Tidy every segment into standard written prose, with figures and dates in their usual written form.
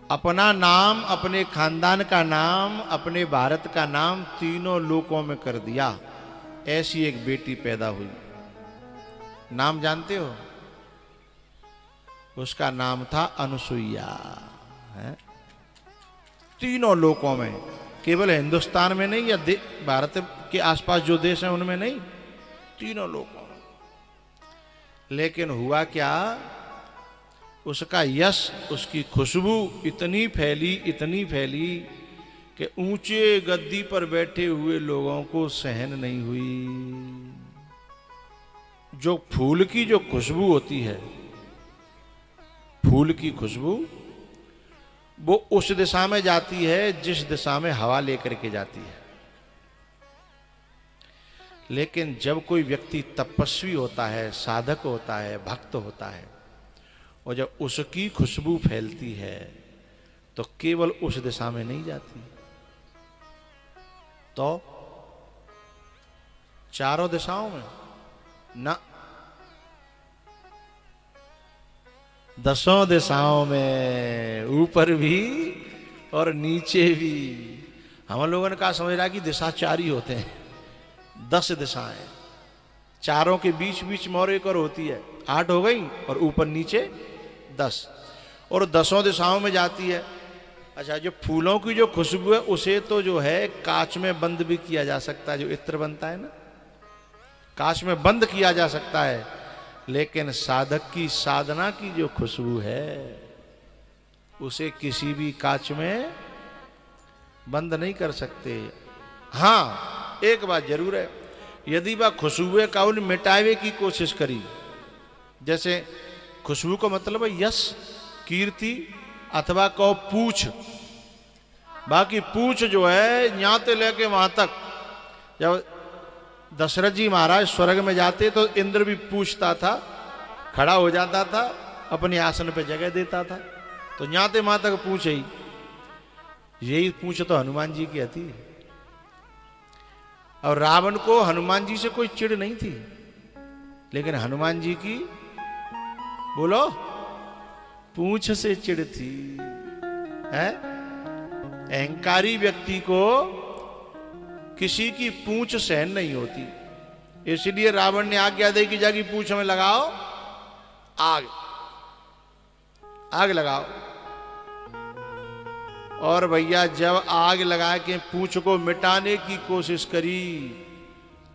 अपना नाम, अपने खानदान का नाम, अपने भारत का नाम तीनों लोकों में कर दिया। ऐसी एक बेटी पैदा हुई। नाम जानते हो? उसका नाम था अनुसुईया। है? तीनों लोकों में, केवल हिंदुस्तान में नहीं या भारत के आसपास जो देश हैं उनमें नहीं, तीनों लोकों में। लेकिन हुआ क्या, उसका यश, उसकी खुशबू इतनी फैली कि ऊंचे गद्दी पर बैठे हुए लोगों को सहन नहीं हुई। जो फूल की जो खुशबू होती है, फूल की खुशबू, वो उस दिशा में जाती है जिस दिशा में हवा लेकर के जाती है। लेकिन जब कोई व्यक्ति तपस्वी होता है, साधक होता है, भक्त होता है, और जब उसकी खुशबू फैलती है तो केवल उस दिशा में नहीं जाती, तो चारों दिशाओं में ना, 10 दिशाओं में, ऊपर भी और नीचे भी। हम लोगों ने कहा समझ रहा कि दिशा 4 ही होते हैं, 10 दिशाएं, चारों के बीच बीच में और एक और होती है, 8 हो गई, और ऊपर नीचे 10, और 10 दिशाओं में जाती है। अच्छा, जो फूलों की जो खुशबू है उसे तो जो है कांच में बंद भी किया जा सकता है, जो इत्र बनता है ना, कांच में बंद किया जा सकता है। लेकिन साधक की साधना की जो खुशबू है उसे किसी भी कांच में बंद नहीं कर सकते। हाँ, एक बात जरूर है, यदि वह खुशबू का उन मिटावे की कोशिश करी, जैसे खुशबू का मतलब है यश, कीर्ति, अथवा कहो पूछ। बाकी पूछ जो है यहाँ से लेके वहां तक, जब दशरथ जी महाराज स्वर्ग में जाते तो इंद्र भी पूछता था, खड़ा हो जाता था, अपने आसन पे जगह देता था। तो यहाँ से वहां तक पूछ ही, यही पूछ तो हनुमान जी की थी। और रावण को हनुमान जी से कोई चिढ़ नहीं थी, लेकिन हनुमान जी की, बोलो, पूंछ से चिढ़ थी। है? अहंकारी व्यक्ति को किसी की पूंछ सहन नहीं होती, इसलिए रावण ने आज्ञा दी कि जाके पूंछ में लगाओ आग, आग लगाओ। और भैया जब आग लगा के पूंछ को मिटाने की कोशिश करी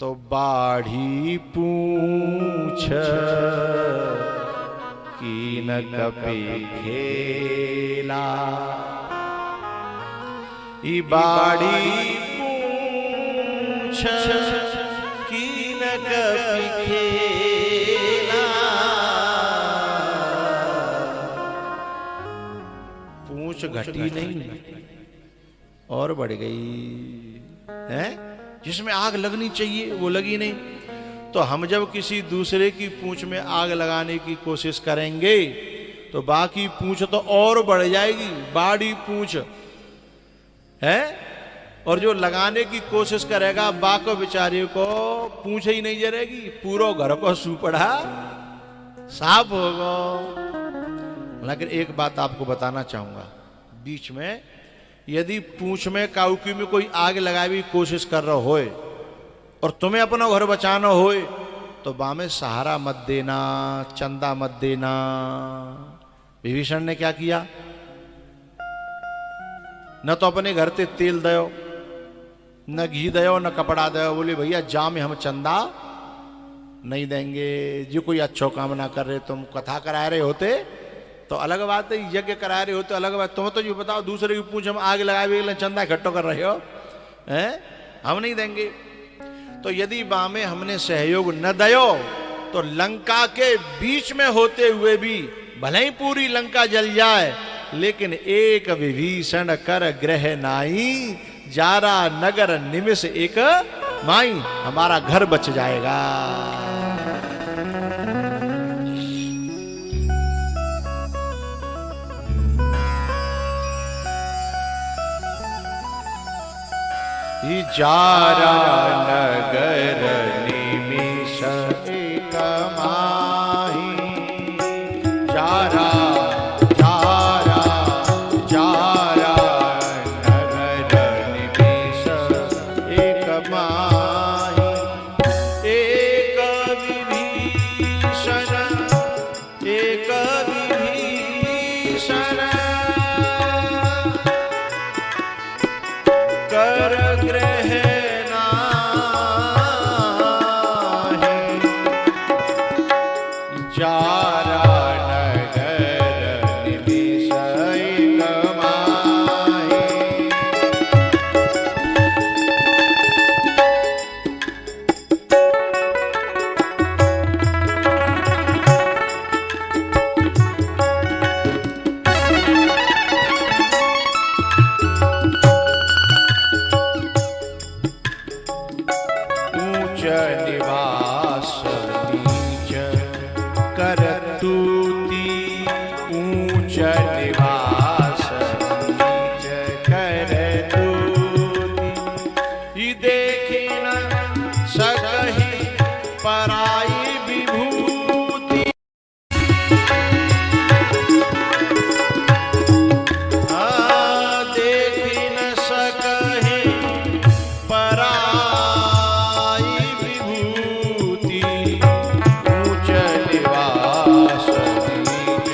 तो बाढ़ी पूंछ की न कभी खेला, ई बाढ़ी पूंछ की न कभी खेला। पूंछ घटी नहीं और बढ़ गई है। जिसमें आग लगनी चाहिए वो लगी नहीं। तो हम जब किसी दूसरे की पूंछ में आग लगाने की कोशिश करेंगे तो बाकी पूंछ तो और बढ़ जाएगी, बाड़ी पूंछ है। और जो लगाने की कोशिश करेगा बाको बेचारे को पूंछ ही नहीं जरेगी, पूरा घर को सुपड़ा साफ होगा। लेकिन एक बात आपको बताना चाहूंगा बीच में, यदि पूंछ में काउकी में कोई आग लगाने की कोशिश कर रहा होए और तुम्हें अपना घर बचाना होए तो बामे सहारा मत देना, चंदा मत देना। विभीषण ने क्या किया, न तो अपने घर से तेल दयो, न घी दयो, न कपड़ा दयो। बोले भैया जा में हम चंदा नहीं देंगे। जो कोई अच्छो काम ना कर रहे, तुम कथा करा रहे होते तो अलग बात है, यज्ञ करा रहे होते अलग बात। तुम तो ये बताओ दूसरे की पूंछ हम आग लगाए चंदा इकट्ठो कर रहे हो, हैं? हम नहीं देंगे। तो यदि बामे हमने सहयोग न दयो तो लंका के बीच में होते हुए भी भले ही पूरी लंका जल जाए, लेकिन एक विभीषण कर ग्रह नाई, जारा नगर निमिष एक माई, हमारा घर बच जाएगा। जारा नगर निमिष एक माही, जारा जारा विभीषण कर ग्रह नाहि, जारा नगर निमिषै कमाहि। ऊंच निवास नीच करतूति, ऊंच निवास नीच करतूति। देखी न सकहि पराई विभूति, देखी न सकहि पराई विभूति। ऊंच निवास नीच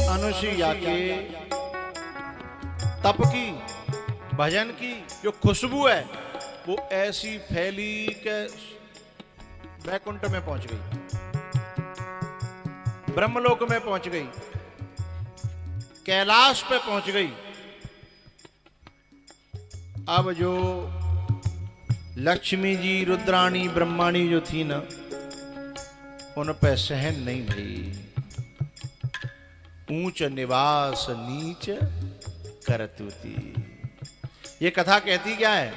अनुसुईया के तप की, भजन की जो खुशबू है वो ऐसी फैली के वैकुंठ में पहुंच गई, ब्रह्मलोक में पहुंच गई, कैलाश पे पहुंच गई। अब जो लक्ष्मी जी, रुद्राणी, ब्रह्माणी जो थी ना, उन पे सहन नहीं भई। ऊंच निवास नीच करतूति। ये कथा कहती क्या है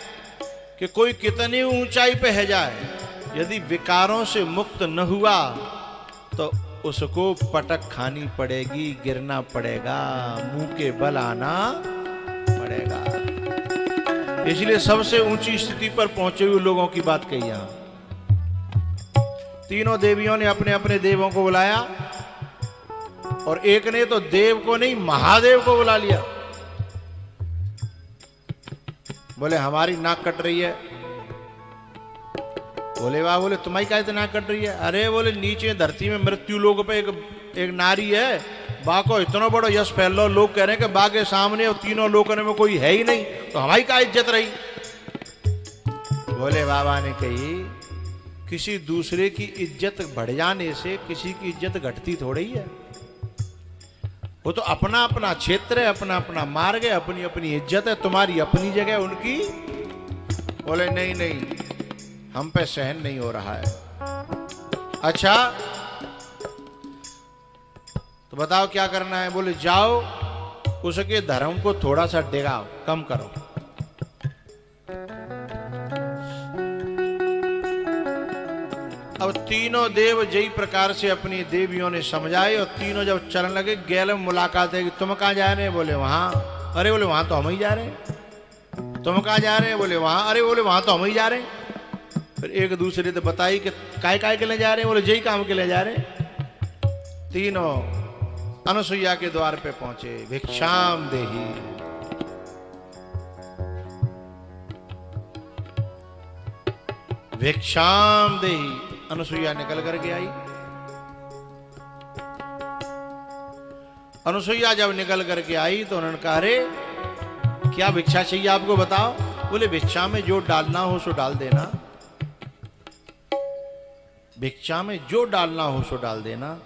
कि कोई कितनी ऊंचाई पे है जाए, यदि विकारों से मुक्त न हुआ तो उसको पटक खानी पड़ेगी, गिरना पड़ेगा, मुंह के बल आना पड़ेगा। इसलिए सबसे ऊंची स्थिति पर पहुंचे हुए लोगों की बात कही यहां। तीनों देवियों ने अपने अपने देवों को बुलाया, और एक ने तो देव को नहीं महादेव को बुला लिया। बोले हमारी नाक कट रही है। बोले वाह। बोले तुम्हारी क्या नाक कट रही है? अरे बोले नीचे धरती में मृत्यु लोक पे एक नारी है, बा को इतना बड़ा यश फैल रहा, लोग कह रहे हैं कि बा के सामने और तीनों लोगों में कोई है ही नहीं, तो हमारी क्या इज्जत रही? बोले बाबा ने कही किसी दूसरे की इज्जत बढ़ जाने से किसी की इज्जत घटती थोड़ी है। वो तो अपना अपना क्षेत्र है, अपना अपना मार्ग है, अपनी अपनी इज्जत है, तुम्हारी अपनी जगह उनकी। बोले नहीं नहीं, हम पे सहन नहीं हो रहा है। अच्छा तो बताओ क्या करना है? बोले जाओ उसके धर्म को थोड़ा सा डिगाओ, कम करो। अब तीनों देव जई प्रकार से अपनी देवियों ने समझाए, और तीनों जब चलने लगे, गैल में मुलाकात है कि तुम कहां जा रहे हैं? बोले वहां। अरे बोले वहां तो हम ही जा रहे हैं। तुम कहां जा रहे हैं? बोले वहां। अरे बोले वहां तो हम ही जा रहे हैं। फिर एक दूसरे से बताई कि काय काय के लिए जा रहे हैं? बोले जय काम के लिए जा रहे हैं। तीनों अनुसुईया के द्वार पे पहुंचे। भिक्षाम देही, भिक्षाम देही। अनुसुईया निकल करके आई। अनुसुईया जब निकल करके आई तो उन्होंने कहा अरे क्या भिक्षा चाहिए आपको? बताओ। बोले भिक्षा में जो डालना हो सो डाल देना, भिक्षा में जो डालना हो सो डाल देना,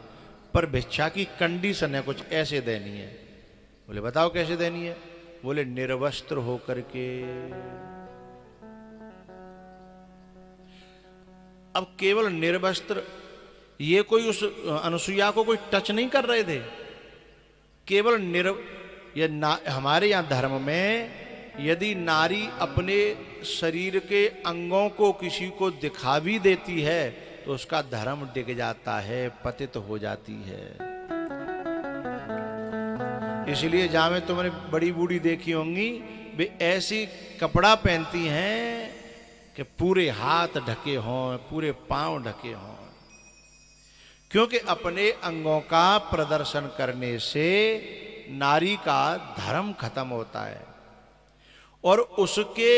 पर भिक्षा की कंडीशन है, कुछ ऐसे देनी है। बोले बताओ कैसे देनी है? बोले निर्वस्त्र होकर के। अब केवल निर्वस्त्र, ये कोई उस अनुसुईया को कोई टच नहीं कर रहे थे। केवल हमारे यहां धर्म में यदि नारी अपने शरीर के अंगों को किसी को दिखा भी देती है तो उसका धर्म डिग जाता है, पतित हो जाती है। इसलिए जहां में तुमने बड़ी बूढ़ी देखी होंगी, वे ऐसी कपड़ा पहनती हैं कि पूरे हाथ ढके हों, पूरे पांव ढके हों, क्योंकि अपने अंगों का प्रदर्शन करने से नारी का धर्म खत्म होता है और उसके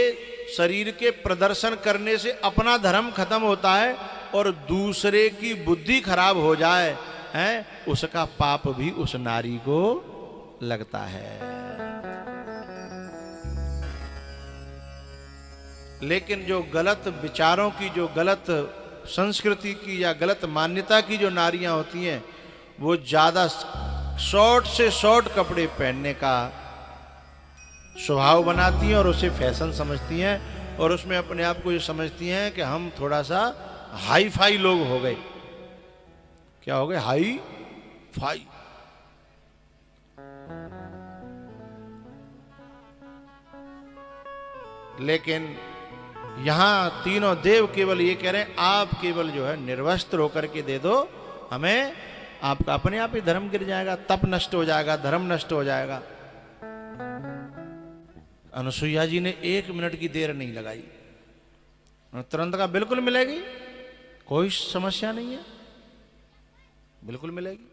शरीर के प्रदर्शन करने से अपना धर्म खत्म होता है और दूसरे की बुद्धि खराब हो जाए है, उसका पाप भी उस नारी को लगता है। लेकिन जो गलत विचारों की, जो गलत संस्कृति की या गलत मान्यता की जो नारियां होती हैं, वो ज्यादा शॉर्ट से शॉर्ट कपड़े पहनने का स्वभाव बनाती हैं और उसे फैशन समझती हैं और उसमें अपने आप को ये समझती हैं कि हम थोड़ा सा हाई फाई लोग हो गए। क्या हो गए? Hi fi. लेकिन यहां तीनों देव केवल ये कह रहे हैं, आप केवल जो है निर्वस्त्र होकर के दे दो हमें, आपका अपने आप ही धर्म गिर जाएगा, तप नष्ट हो जाएगा, धर्म नष्ट हो जाएगा। अनुसुईया जी ने 1 मिनट की देर नहीं लगाई, तुरंत का बिल्कुल मिलेगी, कोई समस्या नहीं है, बिल्कुल मिलेगी।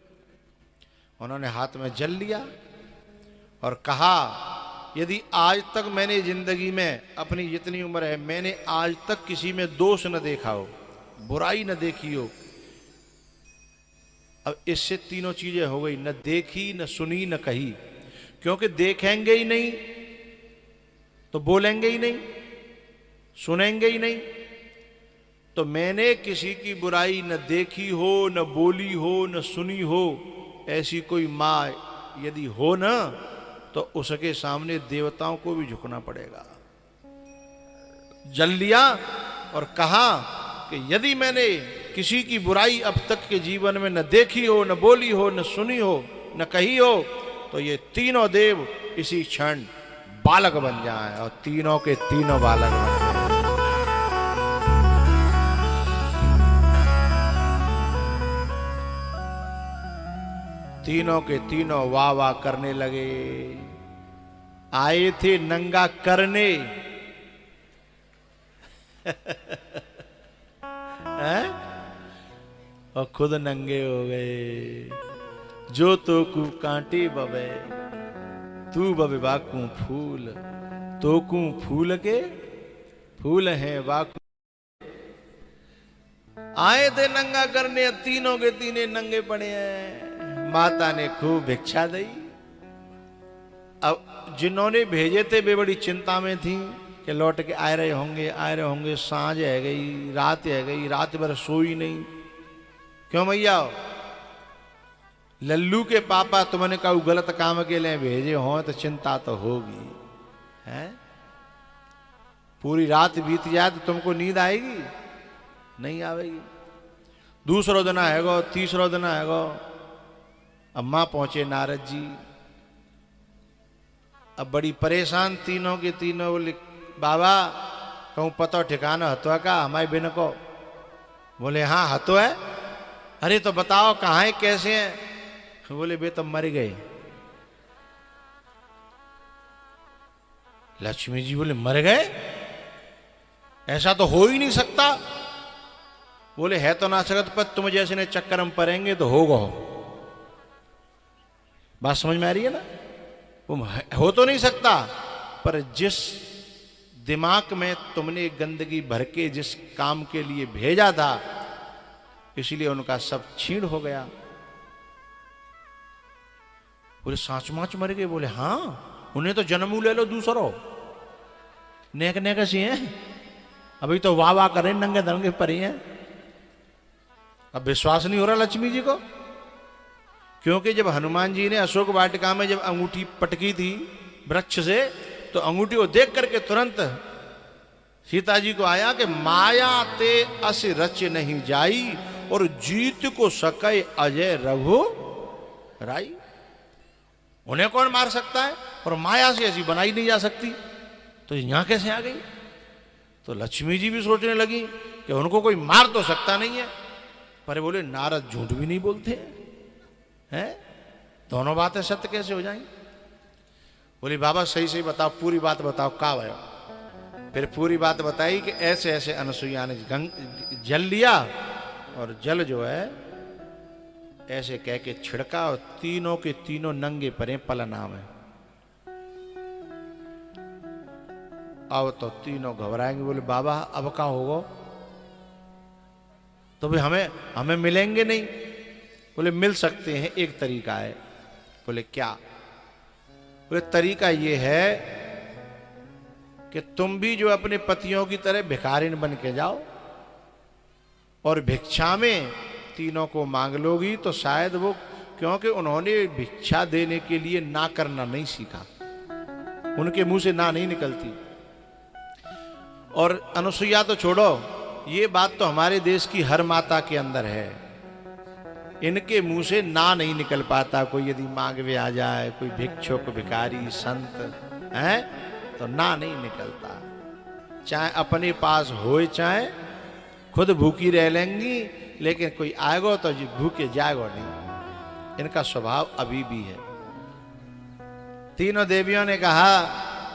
उन्होंने हाथ में जल लिया और कहा, यदि आज तक मैंने जिंदगी में, अपनी जितनी उम्र है, मैंने आज तक किसी में दोष न देखा हो, बुराई न देखी हो, अब इससे तीनों चीजें हो गई, न देखी न सुनी न कही। क्योंकि देखेंगे ही नहीं तो बोलेंगे ही नहीं, सुनेंगे ही नहीं। तो मैंने किसी की बुराई न देखी हो, न बोली हो, न सुनी हो, ऐसी कोई माँ यदि हो ना, तो उसके सामने देवताओं को भी झुकना पड़ेगा। जल लिया और कहा कि यदि मैंने किसी की बुराई अब तक के जीवन में न देखी हो, न बोली हो, न सुनी हो, न कही हो, तो ये तीनों देव इसी क्षण बालक बन जाएं और तीनों के तीनों बालक बन जाएं। तीनों के तीनों वाह वाह करने लगे। आए थे नंगा करने हैं? और खुद नंगे हो गए। जो तो कु कांटे बबे, तू बबे बाकू फूल, तो कू फूल के फूल हैं बाकू। आए थे नंगा करने, तीनों के तीनों नंगे पड़े हैं। माता ने खूब भिक्षा दी। अब जिन्होंने भेजे थे वे बड़ी चिंता में थी कि लौट के आ रहे होंगे, सांझ है गई, रात है गई, रात भर सोई नहीं। क्यों मैया? लल्लू के पापा तुमने कहा गलत काम के लिए भेजे हों तो चिंता तो होगी, है? पूरी रात बीत जाए तो तुमको नींद आएगी? नहीं आवेगी। दूसरा दिन आएगा, तीसरा दिन आएगा। अम्मा पहुंचे नारद जी, अब बड़ी परेशान तीनों के तीनों। बोले बाबा कहूँ पतो ठिकाना हतो का हमारे बिन को? बोले हाँ हतो है। अरे तो बताओ कहाँ है, कैसे हैं? बोले बे तो मर गए। लक्ष्मी जी बोले मर गए? ऐसा तो हो ही नहीं सकता। बोले है तो ना सकत, पर तुम जैसे ने चक्कर हम पड़ेंगे तो होगा। बात समझ में आ रही है ना? वो हो तो नहीं सकता, पर जिस दिमाग में तुमने गंदगी भर के जिस काम के लिए भेजा था, इसलिए उनका सब छीण हो गया। बोले सांच माच मर गए? बोले हाँ, उन्हें तो जन्म ले लो दूसरो, नेक नेक सी हैं, अभी तो वाह वाह करें, नंगे धंगे परी हैं। अब विश्वास नहीं हो रहा लक्ष्मी जी को, क्योंकि जब हनुमान जी ने अशोक वाटिका में जब अंगूठी पटकी थी वृक्ष से, तो अंगूठी को देख करके तुरंत सीता जी को आया कि माया ते अस रच नहीं जाई और जीत को सके अजय रघु राई। उन्हें कौन मार सकता है? और माया से ऐसी बनाई नहीं जा सकती, तो यहां कैसे आ गई? तो लक्ष्मी जी भी सोचने लगी कि उनको कोई मार तो सकता नहीं है। पर बोले नारद झूठ भी नहीं बोलते हैं, दोनों बातें सत्य कैसे हो जाएंगी? बोली बाबा सही सही बताओ, पूरी बात बताओ, का भयो? फिर पूरी बात बताई कि ऐसे ऐसे अनसुईया ने जल लिया और जल जो है ऐसे कह के छिड़का और तीनों के तीनों नंगे पड़े पलना में। अब तो तीनों घबराएंगे, बोले बाबा अब क्या होगा? तो भाई हमें मिलेंगे नहीं? बोले मिल सकते हैं, एक तरीका है। बोले क्या? बोले तरीका ये है कि तुम भी जो अपने पतियों की तरह भिखारिन बन के जाओ और भिक्षा में तीनों को मांग लोगी तो शायद वो, क्योंकि उन्होंने भिक्षा देने के लिए ना करना नहीं सीखा, उनके मुंह से ना नहीं निकलती। और अनुसुईया तो छोड़ो, ये बात तो हमारे देश की हर माता के अंदर है, इनके मुंह से ना नहीं निकल पाता। कोई यदि मांगवे आ जाए, कोई भिक्षुक भिखारी संत है तो ना नहीं निकलता, चाहे अपने पास होए चाहे खुद भूखी रह लेंगी, लेकिन कोई आएगो तो भूखे जाएगो नहीं। इनका स्वभाव अभी भी है। तीनों देवियों ने कहा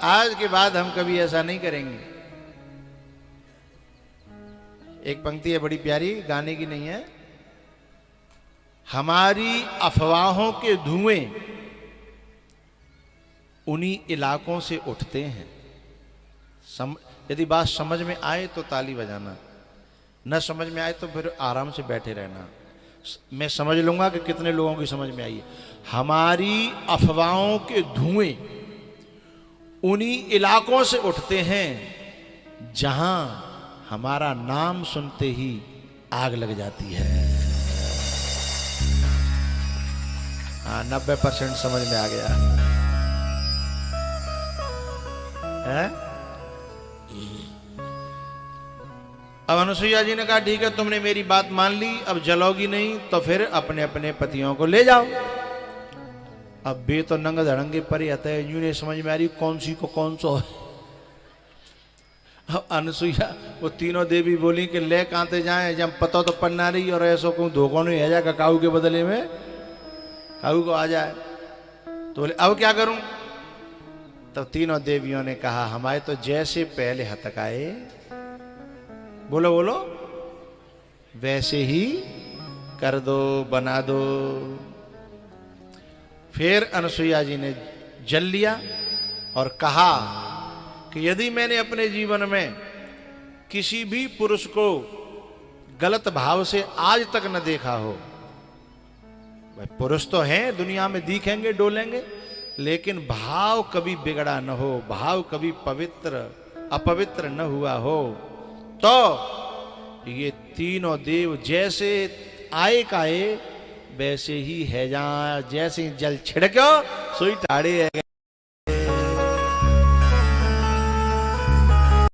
आज के बाद हम कभी ऐसा नहीं करेंगे। एक पंक्ति है बड़ी प्यारी, गाने की नहीं है। हमारी अफवाहों के धुएं उन्हीं इलाकों से उठते हैं। यदि बात समझ में आए तो ताली बजाना, न समझ में आए तो फिर आराम से बैठे रहना। मैं समझ लूंगा कि कितने लोगों की समझ में आई है। हमारी अफवाहों के धुएं उन्हीं इलाकों से उठते हैं जहां हमारा नाम सुनते ही आग लग जाती है। 90% समझ में आ गया है? अब अनुसुईया जी ने कहा ठीक है, तुमने मेरी बात मान ली, अब जलोगी नहीं तो फिर अपने अपने पतियों को ले जाओ। अब बे तो नंग धड़ंगे पर आता है, यूं नहीं समझ में आ रही कौन सी को कौन सो है। अब अनुसुईया वो तीनों देवी बोली कि ले कांते जाए, जब पता तो पन्ना रही और ऐसो कहूं धोखो नहीं है जाएगा काऊ के बदले में काऊ को आ जाए। तो बोले अब क्या करूं? तब तीनों देवियों ने कहा हमारे तो जैसे पहले हतकाए, बोलो बोलो, वैसे ही कर दो, बना दो। फिर अनुसुईया जी ने जल लिया और कहा कि यदि मैंने अपने जीवन में किसी भी पुरुष को गलत भाव से आज तक न देखा हो, भाई पुरुष तो हैं दुनिया में दिखेंगे डोलेंगे, लेकिन भाव कभी बिगड़ा न हो, भाव कभी पवित्र अपवित्र न हुआ हो, तो ये तीनों देव जैसे आए काए वैसे ही है। जहां जैसे जल छिड़को सुई टाड़े है।